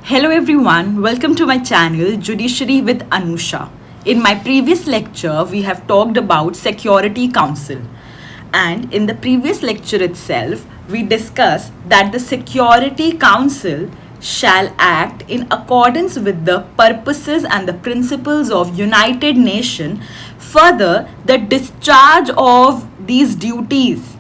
Hello everyone, welcome to my channel Judiciary with Anusha. In my previous lecture, we have talked about Security Council. And in the previous lecture itself, we discussed that the Security Council shall act in accordance with the purposes and the principles of United Nations. Further, the discharge of these duties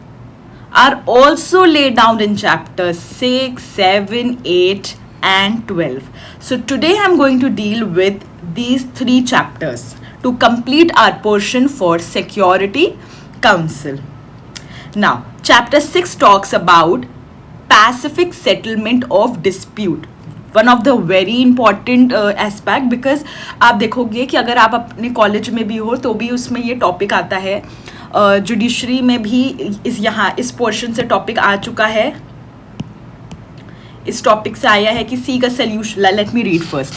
are also laid down in chapters 6, 7, 8 and 12. So today I'm going to deal with these three chapters to complete our portion for Security Council. Now, chapter 6 talks about pacific settlement of dispute. One of the very important aspect because आप देखोगे कि अगर आप अपने college में भी हो तो भी उसमें ये टॉपिक आता है. जुडिशरी में भी इस पोर्शन से टॉपिक आ चुका है. इस टॉपिक से आया है कि सी का solution. Let me read first.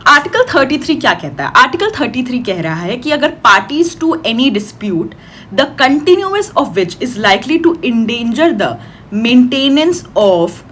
Article 33 क्या कहता है? आर्टिकल 33 कह रहा है कि अगर parties to any dispute the continuous of which is likely to endanger the maintenance of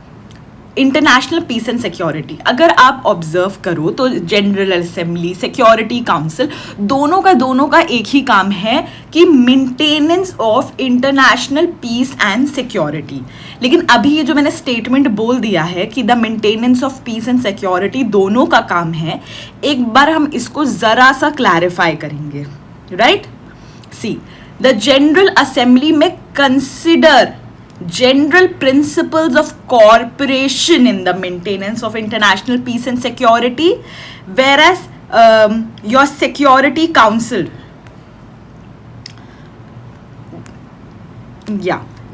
international peace and security. अगर आप ऑब्जर्व करो तो जनरल असेंबली, सिक्योरिटी काउंसिल, दोनों का एक ही काम है कि maintenance of international peace and security. लेकिन अभी ये जो मैंने स्टेटमेंट बोल दिया है कि the maintenance of peace and security दोनों का काम है, एक बार हम इसको जरा सा क्लैरिफाई करेंगे. Right, see the general assembly में consider general principles of cooperation in the maintenance of international peace and security, whereas your Security Council,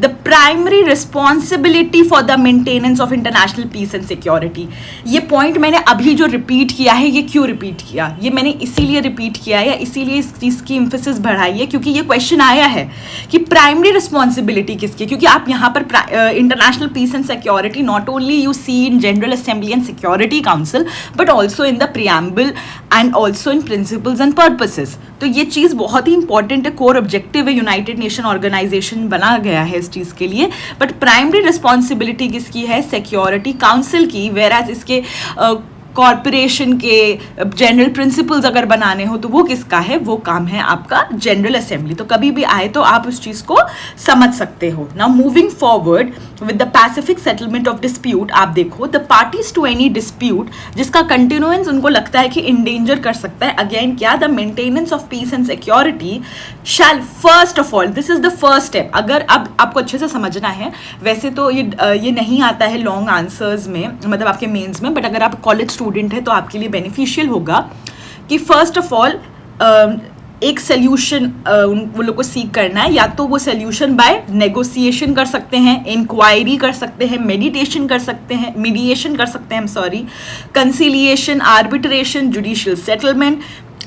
the primary responsibility for the maintenance of international peace and security. ये point मैंने अभी जो repeat किया है, ये क्यों repeat किया? ये मैंने इसीलिए रिपीट किया है या इसीलिए इस चीज़ की एम्फेसिस बढ़ाई है क्योंकि ये क्वेश्चन आया है कि प्राइमरी रिस्पॉन्सिबिलिटी किसकी. क्योंकि आप यहाँ पर international peace and security not only you see in General Assembly and Security Council but also in the preamble and also in principles and purposes. तो ये चीज़ बहुत ही इंपॉर्टेंट है, कोर ऑब्जेक्टिव है, यूनाइटेड नेशन ऑर्गेनाइजेशन बना गया है इस चीज़ के लिए. बट प्राइमरी रिस्पॉन्सिबिलिटी किसकी है? सिक्योरिटी काउंसिल की. वेराज इसके कॉर्पोरेशन के जनरल प्रिंसिपल्स अगर बनाने हो तो वो किसका है? वो काम है आपका जनरल असेंबली. तो कभी भी आए तो आप उस चीज़ को समझ सकते हो. Now moving forward with the pacific settlement of dispute, आप देखो the parties to any dispute जिसका कंटिन्यूएंस उनको लगता है कि इंडेंजर कर सकता है. अगेन क्या? The maintenance of peace and security shall first of all, this is the first step. अगर अब आपको अच्छे से समझना है, वैसे तो ये नहीं आता है लॉन्ग आंसर्स में, मतलब आपके मेंस में, बट अगर आप कॉलेज स्टूडेंट है तो आपके लिए बेनिफिशियल होगा कि फर्स्ट ऑफ ऑल एक सोल्यूशन वो लोग को सीख करना है. या तो वो सोल्यूशन बाय नेगोशिएशन कर सकते हैं, इंक्वायरी कर सकते हैं, मीडिएशन कर सकते हैं, conciliation, arbitration, judicial settlement,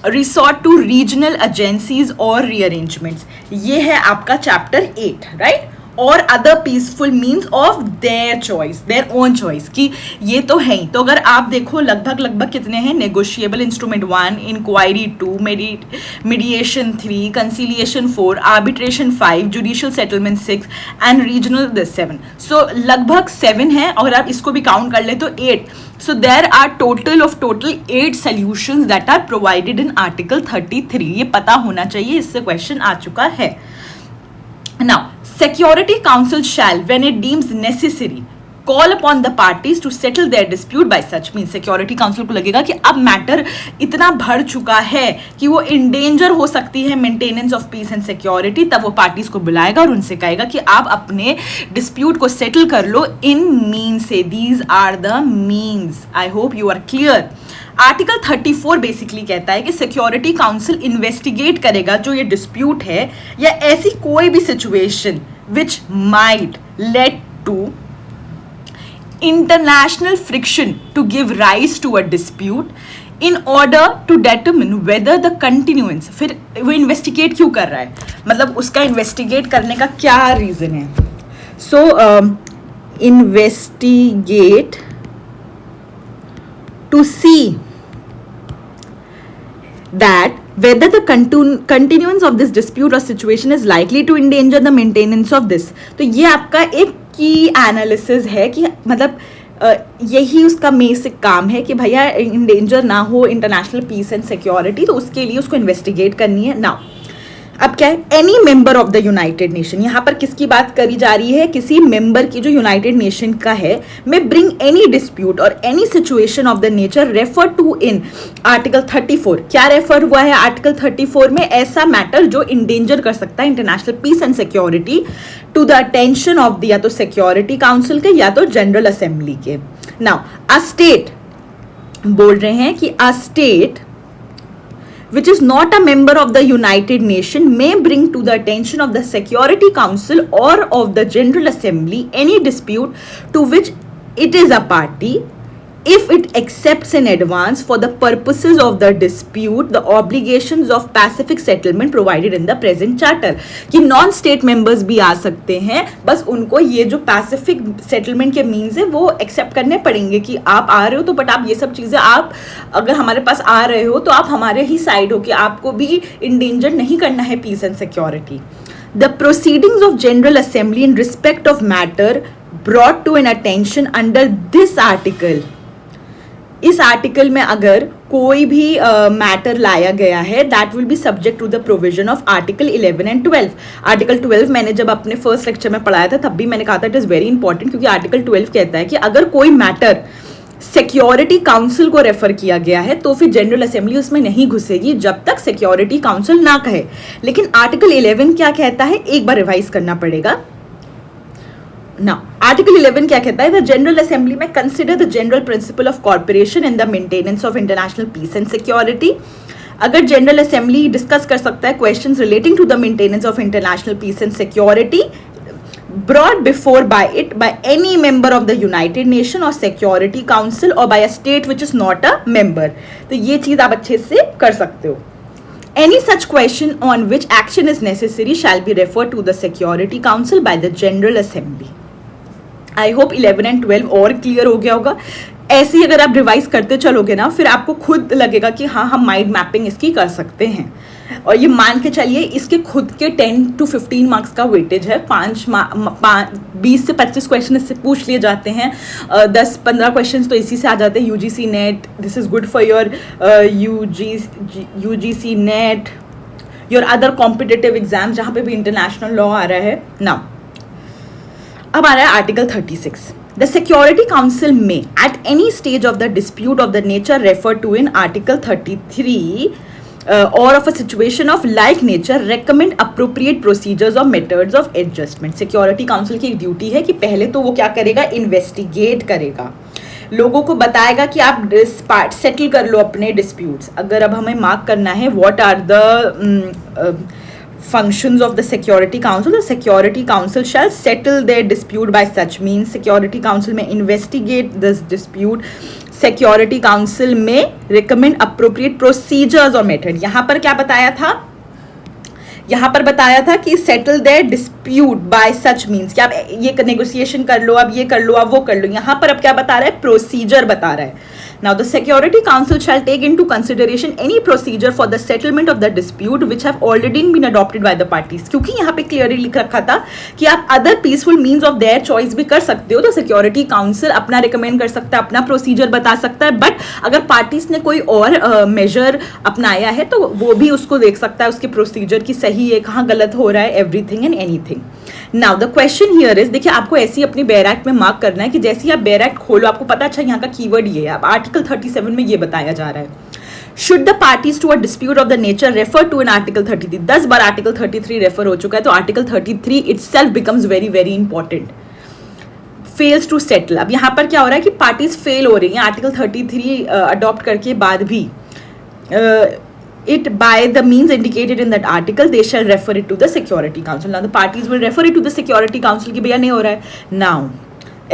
resort to regional agencies और रीअरेंजमेंट्स. ये है आपका चैप्टर 8. राइट, और other peaceful means of their choice, their own choice, कि ये तो है ही. तो अगर आप देखो लगभग कितने हैं? Negotiable instrument 1, inquiry 2, mediation 3, conciliation 4, arbitration 5, judicial settlement 6 and regional 7. So लगभग 7 है. अगर आप इसको भी काउंट कर ले तो 8. So there are total 8 solutions that are provided in Article 33. ये पता होना चाहिए, इससे क्वेश्चन आ चुका है. Now, Security Council shall, when it deems necessary, call upon the parties to settle their dispute by such means. Security Council को लगेगा कि अब मैटर इतना बढ़ चुका है कि वो इंडेंजर हो सकती है maintenance of peace and security, तब वो पार्टीज को बुलाएगा और उनसे कहेगा कि आप अपने डिस्प्यूट को सेटल कर लो इन मीन से. These are the means. I hope you are clear. Article 34 basically कहता है कि सिक्योरिटी काउंसिल इन्वेस्टिगेट करेगा जो ये डिस्प्यूट है या ऐसी कोई भी situation which might lead to international friction to give rise to a dispute in order to determine whether the continuance. फिर वो इन्वेस्टिगेट क्यों कर रहा है, मतलब उसका इन्वेस्टिगेट करने का क्या रीज़न है? So investigate to see that whether the continuance of this dispute or situation is likely to endanger the maintenance of this. तो ये आपका एक की एनालिसिस है कि मतलब यही उसका बेसिक काम है कि भैया इंडेंजर ना हो इंटरनेशनल पीस एंड सिक्योरिटी, तो उसके लिए उसको इन्वेस्टिगेट करनी है। नाउ अब क्या है, any member of the United nation, यहाँ पर किसकी बात करी जा रही है, किसी मेंबर की जो यूनाइटेड नेशन का है, में ब्रिंग एनी डिस्प्यूट और any situation of the nature refer to in article 34। क्या रेफर हुआ है आर्टिकल 34 में? ऐसा मैटर जो इंडेंजर कर सकता है international peace and security to the attention of the या तो सिक्योरिटी काउंसिल के या तो जनरल असेंबली के। नाउ अ स्टेट बोल रहे हैं कि a state which is not a member of the United Nations may bring to the attention of the Security Council or of the General Assembly any dispute to which it is a party if it accepts in advance for the purposes of the dispute the obligations of pacific settlement provided in the present charter। कि non state members भी आ सकते हैं, बस उनको ये जो Pacific settlement के means है वो एक्सेप्ट करने पड़ेंगे कि आप आ रहे हो तो बट आप ये सब चीज़ें आप अगर हमारे पास आ रहे हो तो आप हमारे ही साइड हो कि आपको भी इंडेंजर नहीं करना है peace and security. The proceedings of general assembly in respect of matter brought to an attention under this article, इस आर्टिकल में अगर कोई भी मैटर लाया गया है that will be subject to the provision of article 11 and 12। Article 12 मैंने जब अपने फर्स्ट लेक्चर में पढ़ाया था तब भी मैंने कहा था इट इज़ वेरी इंपॉर्टेंट, क्योंकि आर्टिकल 12 कहता है कि अगर कोई मैटर सिक्योरिटी काउंसिल को रेफर किया गया है तो फिर जनरल असेंबली उसमें नहीं घुसेगी जब तक सिक्योरिटी काउंसिल ना कहे। लेकिन आर्टिकल 11 क्या कहता है, एक बार रिवाइज करना पड़ेगा। Now, Article 11 क्या कहता है? The General Assembly में consider the general principle of cooperation in the maintenance of international peace and security। अगर जनरल असेंबली डिस्कस कर सकता है questions relating to the maintenance of international peace and security brought before by it by any member of the United Nation or Security Council or by a state which is not a member। तो ये चीज आप अच्छे से कर सकते हो। Any such question on which action is necessary shall be referred to the Security Council by the General Assembly। I hope 11 and 12 और क्लियर हो गया होगा। ऐसे ही अगर आप रिवाइज करते चलोगे ना फिर आपको खुद लगेगा कि हाँ हम माइंड मैपिंग इसकी कर सकते हैं। और ये मान के चलिए इसके खुद के 10 to 15 मार्क्स का वेटेज है। 20 से 25 क्वेश्चन इससे पूछ लिए जाते हैं, 10-15 क्वेश्चन तो इसी से आ जाते हैं। UGC net, this is good for your UGC net, your other competitive exam जहाँ पे भी इंटरनेशनल लॉ आ रहा है ना। अब आ रहा है आर्टिकल 36। द सिक्योरिटी काउंसिल में at any stage of the dispute of the nature refer to in article 33 or of a situation of like nature recommend appropriate procedures or methods of adjustment। Security council की एक duty है कि पहले तो वो क्या करेगा, इन्वेस्टिगेट करेगा, लोगों को बताएगा कि आप सेटल कर लो अपने डिस्प्यूट्स। अगर अब हमें मार्क करना है what are the functions of the Security Council, the Security Council shall settle their dispute by such means। Security Council में investigate this dispute, Security Council में recommend appropriate procedures or method। यहाँ पर क्या बताया था, यहाँ पर बताया था कि settle their dispute by such means कि आप ये negotiation कर लो, अब ये कर लो, अब वो कर लो। यहाँ पर अब क्या बता रहा है, प्रोसीजर बता रहा है। Now the Security Council shall take into consideration any procedure for the settlement of the dispute which have already been adopted by the parties। क्योंकि यहाँ पे क्लियरली लिख रखा था कि आप other peaceful means of their choice भी कर सकते हो, तो सिक्योरिटी काउंसिल अपना रिकमेंड कर सकता है, अपना प्रोसीजर बता सकता है, बट अगर पार्टीज ने कोई और मेजर अपनाया है तो वो भी उसको देख सकता है, उसके प्रोसीजर की सही है, कहाँ गलत हो रहा है, everything and anything. Now the question here is, देखिए आपको ऐसी अपनी बेयर एक्ट में मार्क करना है कि जैसे ही आप बेयर एक्ट खोलो आपको पता अच्छा यहाँ का कीवर्ड ये है। अब आर्टिकल 37 में ये बताया जा रहा है, should the parties to a dispute of the nature refer to in article 33। 10 बार आर्टिकल 33 रेफर हो चुका है, तो article 33 itself becomes very very important. Fails to settle, अब यहाँ पर क्या हो रहा है कि पार्टीज फेल हो रही हैं आर्टिकल 33 अडॉप्ट करके बाद भी। It by the means indicated in that article they shall refer it to the Security Council। Now the parties will refer it to the Security Council कि भैया नहीं हो रहा है। Now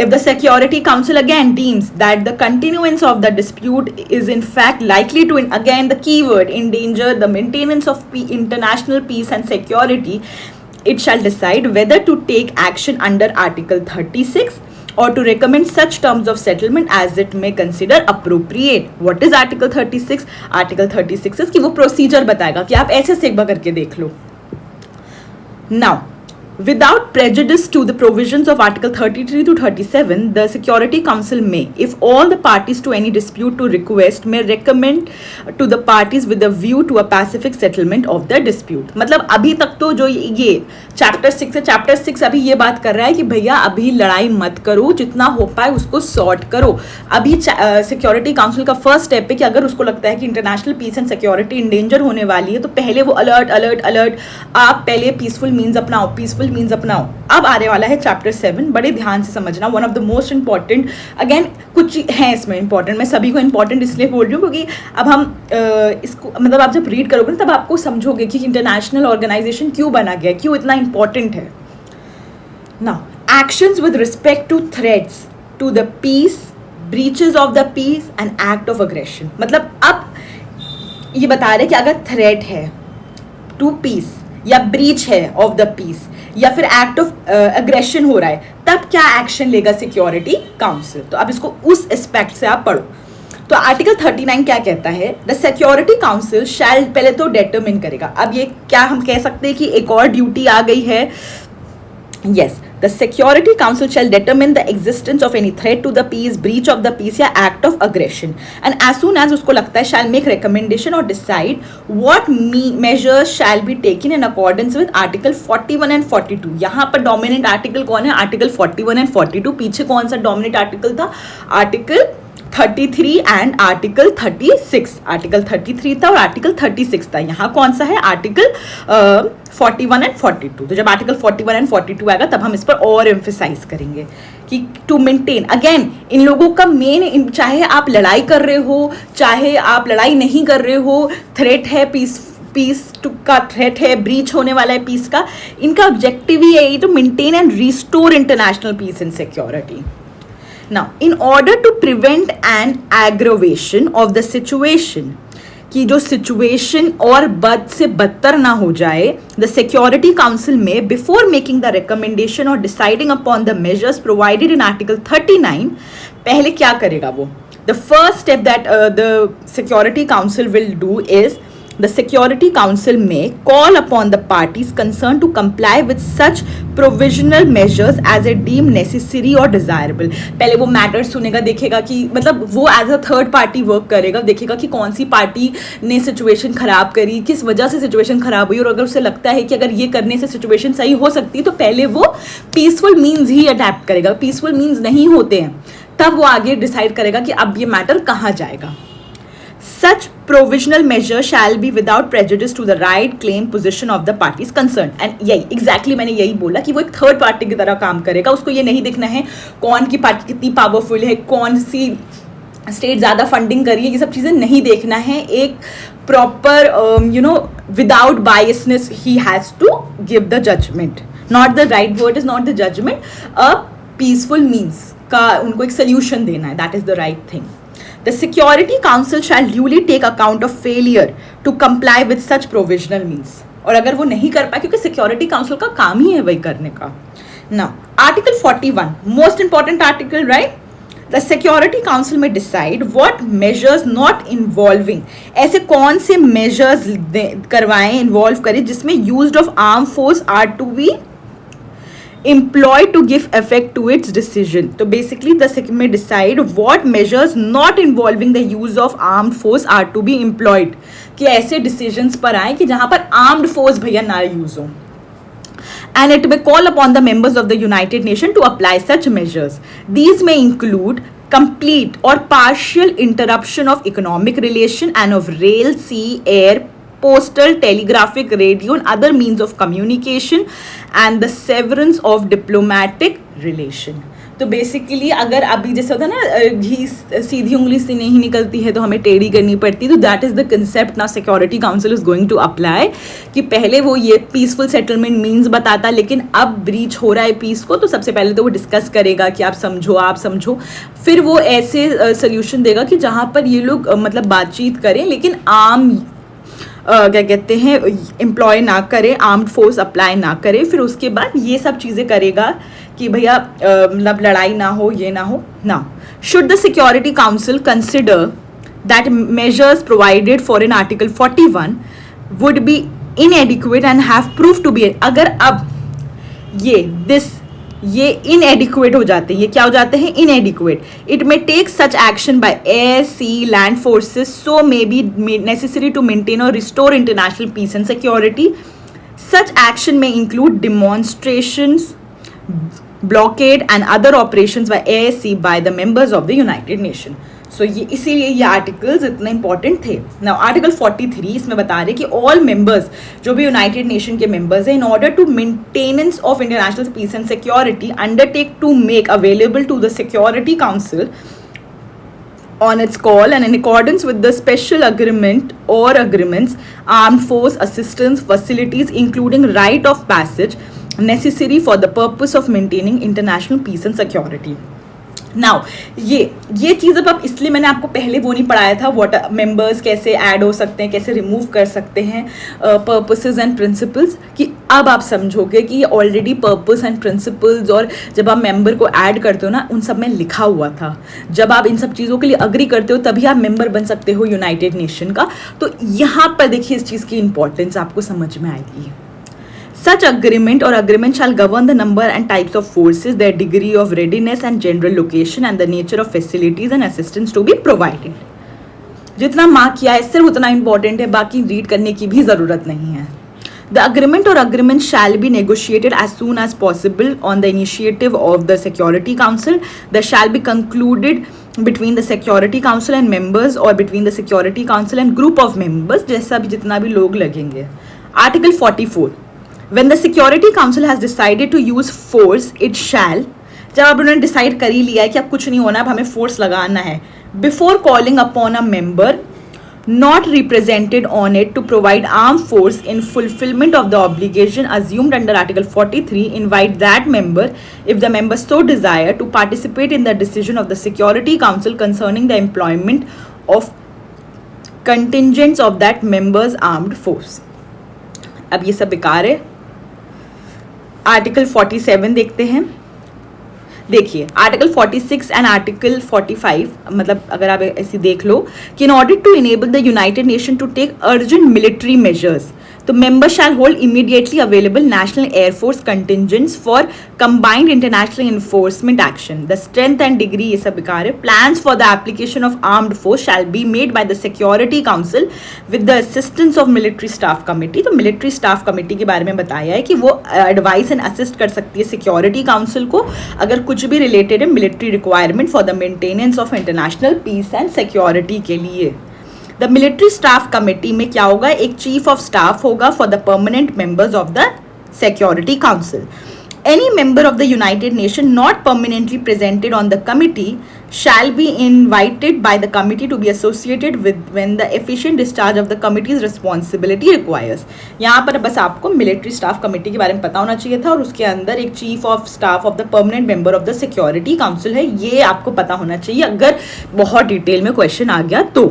if the Security Council again deems that the continuance of the dispute is in fact likely to again the keyword endanger the maintenance of international peace and security, it shall decide whether to take action under Article 36 or to recommend such terms of settlement as it may consider appropriate। What is Article 36? Article 36 is कि वो procedure बताएगा कि आप ऐसे से एक बार करके देख लो। Now Without prejudice to the provisions of Article 33 to 37, the Security Council may, if all the parties to any dispute to request, may recommend to the parties with a view to a pacific settlement of the dispute. मतलब अभी तक तो जो ये chapter 6 है, chapter 6 अभी ये बात कर रहा है कि भैया अभी लड़ाई मत करो, जितना हो पाए उसको सॉर्ट करो. अभी सिक्योरिटी काउंसिल का फर्स्ट स्टेप है कि अगर उसको लगता है कि international peace and security endanger होने वाली है तो पहले वो अलर्ट अलर्ट अलर्ट, आप पहले पीसफुल मीन्स अपनाओ, पीसफुल मीन्स अपनाओ. अब आने वाला है चैप्टर 7, बड़े ध्यान से समझना. One of the most important, again कुछ हैं इसमें इंपॉर्टेंट, मैं सभी को इंपॉर्टेंट इसलिए बोल रही हूँ क्योंकि अब हम इसको मतलब आप जब रीड करोगे तब आपको समझोगे कि इंटरनेशनल ऑर्गेनाइजेशन क्यों बना गया, क्यों इतना इंपॉर्टेंट है. Now actions with respect to threats to the peace, breaches of the peace and act of aggression. मतलब अब ये बता रहे कि अगर थ्रेट है टू पीस या ब्रीच है ऑफ द पीस या फिर एक्ट ऑफ अग्रेशन हो रहा है, तब क्या एक्शन लेगा सिक्योरिटी काउंसिल. तो अब इसको उस एस्पेक्ट से आप पढ़ो. तो आर्टिकल 39 क्या कहता है, द सिक्योरिटी काउंसिल शैल, पहले तो डिटरमिन करेगा. अब ये क्या हम कह सकते हैं कि एक और ड्यूटी आ गई है. yes, the security council shall determine the existence of any threat to the peace, breach of the peace या act of aggression, and as soon as उसको लगता है shall make recommendation or decide what measures shall be taken in accordance with article 41 and 42. यहाँ पर dominant article कौन है, article 41 and 42. पीछे कौन सा dominant article था, article 33 एंड आर्टिकल 36. आर्टिकल 33 था और आर्टिकल 36 था. यहाँ कौन सा है, आर्टिकल 41 एंड 42. तो जब आर्टिकल 41 एंड 42 आएगा तब हम इस पर और एम्फेसाइज करेंगे कि टू मेंटेन. अगेन इन लोगों का मेन, चाहे आप लड़ाई कर रहे हो चाहे आप लड़ाई नहीं कर रहे हो, थ्रेट है पीस का थ्रेट है, ब्रीच होने वाला है पीस का, इनका ऑब्जेक्टिव ही है to maintain and restore international peace and security. Now, in order to prevent an aggravation of the situation, कि जो सिचुएशन और बद से बदतर ना हो जाए, द सिक्योरिटी काउंसिल में बिफोर मेकिंग द रिकमेंडेशन और deciding upon the measures provided in article 39, पहले क्या करेगा वो, the first step that the security council will do is the Security Council may call upon the parties concerned to comply with such provisional measures as it deem necessary or desirable. पहले वो matters सुनेगा, देखेगा कि मतलब वो as a third party work करेगा, देखेगा कि कौन सी पार्टी ने सिचुएशन खराब करी, किस वजह से सिचुएशन खराब हुई, और अगर उसे लगता है कि अगर ये करने से सिचुएशन सही हो सकती है तो पहले वो पीसफुल मीन्स ही अडेप्ट करेगा. पीसफुल मीन्स नहीं होते हैं तब वो आगे डिसाइड करेगा कि अब ये मैटर कहाँ जाएगा. Such provisional measure shall be without prejudice to the right, claim, position of the parties concerned. And यही exactly मैंने यही बोला कि वो एक थर्ड पार्टी की तरह काम करेगा. उसको ये नहीं देखना है कौन की पार्टी कितनी पावरफुल है, कौन सी स्टेट ज़्यादा फंडिंग कर रही है, ये सब चीज़ें नहीं देखना है. एक प्रॉपर विदाउट बायसनेस ही has to give the judgement. Not the right word is not the judgement, a peaceful means का उनको एक सोल्यूशन देना है. That is the right thing. The Security Council shall duly take account of failure to comply with such provisional means. और अगर वो नहीं कर पाए, क्योंकि सिक्योरिटी काउंसिल का काम ही है वही करने का. Now, Article 41, most important article, right? The Security Council may decide what measures not involving, ऐसे कौन से measures करवाएं, involve करें जिसमें used of armed force are to be employed to give effect to its decision. तो basically the SEC may decide what measures not involving the use of armed force are to be employed, कि ऐसे decisions पर आए कि जहाँ पर armed force भैया ना use हो. And it may call upon the members of the United Nations to apply such measures. These may include complete or partial interruption of economic relation and of rail, sea, air, postal, telegraphic, radio and other means of communication and the severance of diplomatic relation. तो basically अगर अभी जैसे होता है ना घी सीधी उंगली से नहीं निकलती है तो हमें टेढ़ी करनी पड़ती है, तो that is the concept now security council is going to apply. कि पहले वो ये पीसफुल सेटलमेंट मीन्स बताता, लेकिन अब ब्रीच हो रहा है पीस को, तो सबसे पहले तो वो डिस्कस करेगा कि आप समझो. फिर वो ऐसे सोल्यूशन देगा कि जहाँ पर ये लोग मतलब बातचीत करें लेकिन आम क्या कहते हैं एम्प्लॉय ना करे, आर्म्ड फोर्स अप्लाई ना करे. फिर उसके बाद ये सब चीज़ें करेगा कि भैया मतलब लड़ाई ना हो, ये ना हो. ना should the security council consider that measures provided for in article 41 would be inadequate and have proof to be, अगर अब ये इनएडिक्वेट हो जाते हैं, ये क्या हो जाते हैं, inadequate. It may take such action by air, sea, land forces, so may be necessary to maintain or restore international peace and security. Such action may include demonstrations, blockade and other operations by air, sea by the members of the United Nations. So ये इसीलिए ये articles इतने important थे. Now article 43 इसमें बता रहे कि all members जो भी यूनाइटेड नेशन के मेंबर्स हैं, in order to maintenance of international peace and security undertake to make available to the security council on its call and in accordance with the special agreement or agreements, armed force assistance facilities including right of passage necessary for the purpose of maintaining international peace and security. Now ये चीज़ अब इसलिए मैंने आपको पहले वो नहीं पढ़ाया था, व्हाट मेंबर्स कैसे ऐड हो सकते हैं, कैसे रिमूव कर सकते हैं, पर्पसेस एंड प्रिंसिपल्स, कि अब आप समझोगे कि ये ऑलरेडी पर्पस एंड प्रिंसिपल्स और जब आप मेंबर को ऐड करते हो ना, उन सब में लिखा हुआ था. जब आप इन सब चीज़ों के लिए अग्री करते हो तभी आप मेंबर बन सकते हो यूनाइटेड नेशन का. तो यहाँ पर देखिए इस चीज़ की इंपॉर्टेंस आपको समझ में आएगी. Such agreement or agreement shall govern the number and types of forces, their degree of readiness and general location and the nature of facilities and assistance to be provided. जितना मार्क किया है सिर्फ उतना important है, बाकी read करने की भी ज़रूरत नहीं है. The agreement or agreement shall be negotiated as soon as possible on the initiative of the Security Council. That shall be concluded between the Security Council and members or between the Security Council and group of members, जैसा भी जितना भी लोग लगेंगे. Article 44. When the Security Council has decided to use force, it shall, जब आप उन्होंने decide कर ही लिया है कि अब कुछ नहीं होना, अब हमें फोर्स लगाना है, before calling upon a member not represented on it to provide armed force in fulfillment of the obligation assumed under Article 43, invite that member, if the member so desire, to participate in the decision of the Security Council concerning the employment of contingents of that member's armed force. अब ये सब बेकार है. Article 47 देखते हैं. देखिए article 46 and article 45, मतलब अगर आप ऐसे देख लो कि in order to enable the United Nation to take urgent military measures, तो member shall hold immediately available national air force contingents for combined international enforcement action. The strength and degree, ये सब बेकार है. Plans for the application of armed force shall be made by the security council with the assistance of military staff committee. तो military staff committee के बारे में बताया है कि वो एडवाइस एंड असिस्ट कर सकती है सिक्योरिटी काउंसिल को अगर कुछ भी रिलेटेड है military requirement for the maintenance of international peace and security के लिए. द मिलिट्री स्टाफ कमेटी में क्या होगा, एक चीफ ऑफ स्टाफ होगा for the permanent members of the security council. Any member of the United Nations not permanently presented on the committee shall be invited by the committee to be associated with when the efficient discharge of the committee's responsibility requires. यहाँ पर बस आपको military staff committee के बारे में पता होना चाहिए था और उसके अंदर एक chief of staff of the permanent member of the security council है, ये आपको पता होना चाहिए अगर बहुत डिटेल में क्वेश्चन आ गया तो.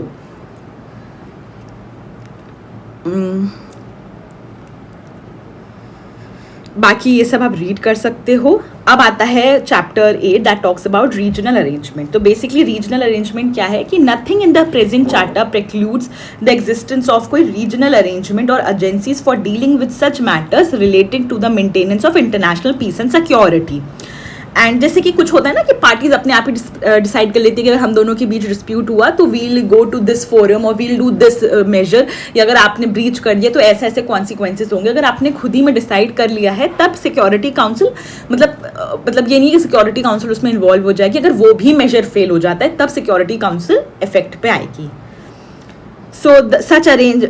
बाकी ये सब आप रीड कर सकते हो. अब आता है chapter 8 that talks about regional arrangement. तो बेसिकली रीजनल अरेंजमेंट क्या है कि nothing in the present charter precludes the existence of कोई regional arrangement or agencies for dealing with such matters relating to the maintenance of international peace and security. And जैसे कि कुछ होता है ना कि पार्टीज अपने आप ही डिसाइड कर लेती है कि अगर हम दोनों के बीच डिस्प्यूट हुआ तो we'll go to this forum और वील डू दिस मेजर, या अगर आपने ब्रीच कर दिया तो ऐसे ऐसे कॉन्सिक्वेंसेस होंगे. अगर आपने खुद ही में डिसाइड कर लिया है तब सिक्योरिटी काउंसिल, मतलब ये नहीं कि सिक्योरिटी काउंसिल उसमें इन्वॉल्व हो जाएगी, अगर वो भी मेजर फेल हो जाता है तब सिक्योरिटी काउंसिल इफेक्ट पे आएगी. So such arrange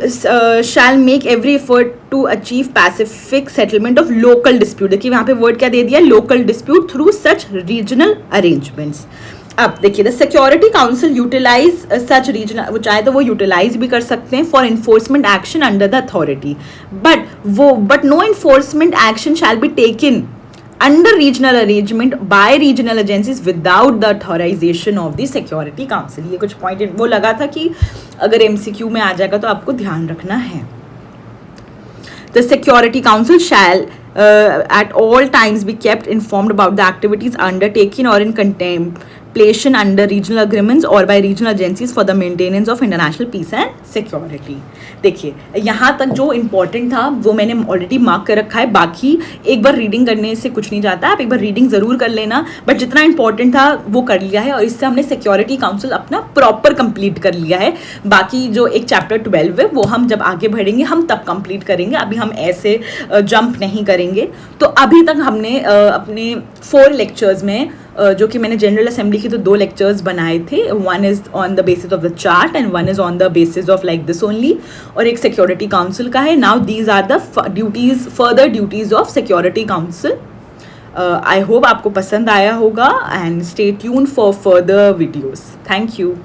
shall make every effort to achieve pacific settlement of local dispute. देखिए वहाँ पे वर्ड क्या दे दिया, local dispute through such regional arrangements. अब देखिए the security council utilize such regional, वो चाहे तो वो यूटिलाइज भी कर सकते हैं for enforcement action under the authority, but no enforcement action shall be taken under regional arrangement by regional agencies without the authorization of the security council. ये कुछ पॉइंट वो लगा था कि अगर MCQ में आ जाएगा तो आपको ध्यान रखना है. The security council shall at all times be kept informed about the activities undertaken or in contemplation under regional agreements or by regional agencies for the maintenance of international peace and security. देखिए यहाँ तक जो important था वो मैंने already mark कर रखा है, बाकी एक बार रीडिंग करने से कुछ नहीं जाता, आप एक बार रीडिंग ज़रूर कर लेना, बट जितना इंपॉर्टेंट था वो कर लिया है और इससे हमने सिक्योरिटी काउंसिल अपना प्रॉपर कंप्लीट कर लिया है। बाकी जो एक चैप्टर 12 है वो हम जब आगे बढ़ेंगे हम तब कंप्लीट करेंगे, अभी हम ऐसे जंप नहीं करेंगे। तो अभी तक हमने अपने 4 लेक्चर्स में जो कि मैंने जनरल असेंबली की तो 2 लेक्चर्स बनाए थे, one is on the basis of the chart and one is on the basis of like this only, और एक सिक्योरिटी काउंसिल का है। Now these are the duties, further duties of security council. I hope आपको पसंद आया होगा and stay tune for further videos. Thank you.